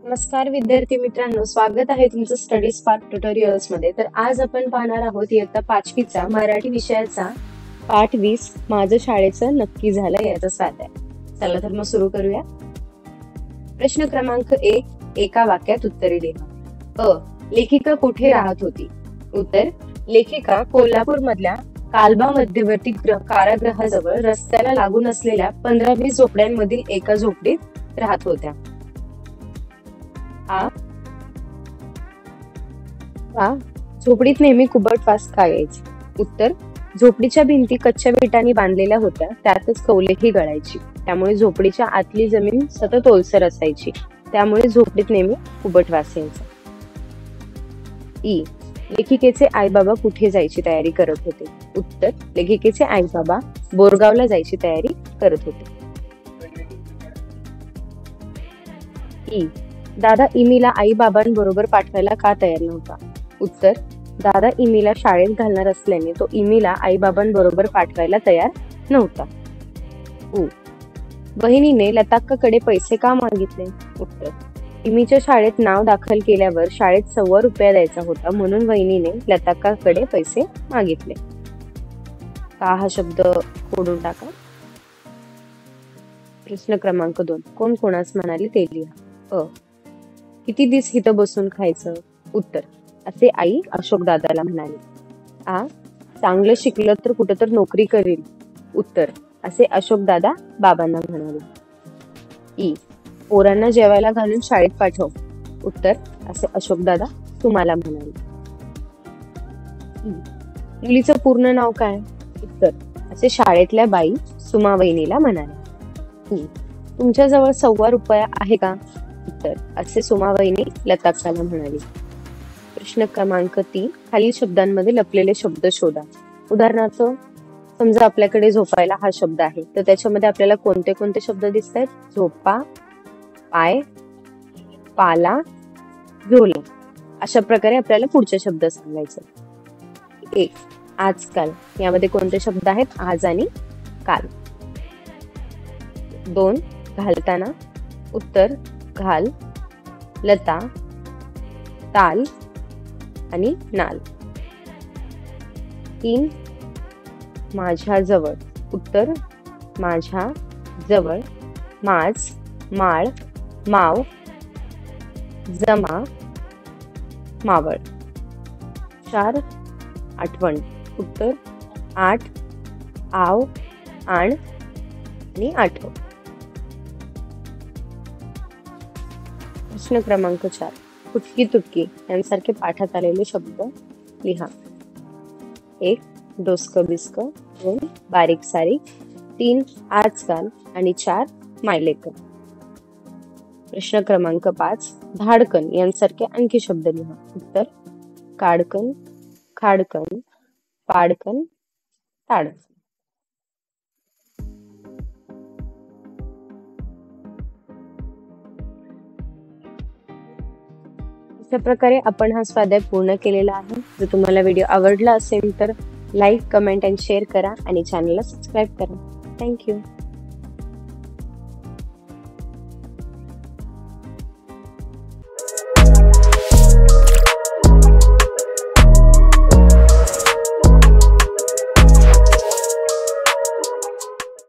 नमस्कार विद्यार्थी मित्रांनो, स्वागत आहे तुमचं स्टडी स्पार्क ट्युटोरियल्स मध्ये। तर आज आपण पाहणार आहोत इयत्ता 5वीचा मराठी विषयाचा पाठ 20 माझं शाळेचं नक्की झालं याचा स्वाध्याय। चला तर मग सुरू करूया। प्रश्न क्रमांक 1, एका वाक्यात उत्तरे लिहा। लेखिका कुठे राहत होती? उत्तर, लेखिका कोल्हापूर मधल्या कालबा मध्यवर्ती कारागृहाजवळ रस्त्याला लागून असलेल्या 15-20 झोपड्यांमधील एका झोपडीत राहत होत्या। झोपडीत नेहमी कुबट वास का यायची? उत्तर, झोपडीच्या भिंती कच्च्या विटांनी बांधलेल्या होत्या, त्यातच कौलेही गळायची, त्यामुळे झोपडीच्या आतली जमीन सतत ओलसर असायची, त्यामुळे झोपडीत नेहमी कुबट वास यायचा। लेखिकेचे आई बाबा कुठे जायची तयारी करत होते? उत्तर, लेखिकेचे आई बाबा बोरगावला जायची तयारी करत होते। दादा इमीला आई बाबांबरोबर पाठवायला का तयार नव्हता? उत्तर, दादा इमीला शाळेत घालणार असल्याने तो इमीला आई बाबांबरोबर पाठवायला तयार नव्हता। बहिणीने लताक्काकडे पैसे का मागितले? उत्तर, इमीच्या शाळेत नाव दाखल केल्यावर शाळेत ₹100 द्यायचा होता, म्हणून वहिनीने लताक्काकडे पैसे मागितले। का हा शब्द खोडून टाका। प्रश्न क्रमांक 2, कोण कोणास म्हणाले ते लिहा। किती दिवस इथं बसून खायचं? उत्तर, असे आई अशोक दादाला म्हणाली। चांगलं शिकलं तर कुठं तर नोकरी करील। उत्तर, असे अशोक दादा बाबांना म्हणाले। पोरांना जेवायला घालून शाळेत पाठव। उत्तर, असे अशोक दादा तुम्हाला म्हणाले। मुलीचं पूर्ण नाव काय? उत्तर, असे शाळेतल्या बाई सुमा वहिनीला म्हणाले। तुमच्याजवळ ₹100 आहे का? उत्तर, असे सुमा वहिनी लताक्काला म्हणाली। प्रश्न क्रमांक 3, खालील शब्दांमध्ये लपलेले शब्द शोधा। उदाहरणार्थ, समजा आपल्याकडे झोपायला हा शब्द आहे, तर त्याच्यामध्ये आपल्याला कोणते कोणते शब्द दिसत आहेत? झोपा, पाय, पाला, झोला। अशा प्रकारे आपल्याला पुढचे शब्द सांगायचे। 1, आजकाल, यामध्ये कोणते शब्द आहेत? आज आणि काल। 2, घालताना। उत्तर, घाल, लता, ताल आणि नाल। 3, माझ्या जवळ। उत्तर, माझ्या जवळ, माझ, माळ, माव, जमा, मावळ। 4, आठवण। उत्तर, आठ, आव, आण आणि आठव। प्रश्न क्रमांक 4, तुटकी तुटकी यांसारखे पाठात आलेले शब्द लिहा। 1, डोसकं बिस्कं। 2, बारीक सारीक। 3, आजकाल आणि 4, मायलेकं। प्रश्न क्रमांक 5, धाडकन यांसारखे आणखी शब्द लिहा। उत्तर, काडकन, खाडकन, पाडकन, ताडकन। अशा प्रकारे आपण हा स्वाध्याय पूर्ण केलेला आहे। जर तुम्हाला व्हिडिओ आवडला असेल तर लाईक, कमेंट आणि शेअर करा आणि चॅनलला सबस्क्राईब करा। थँक्यू।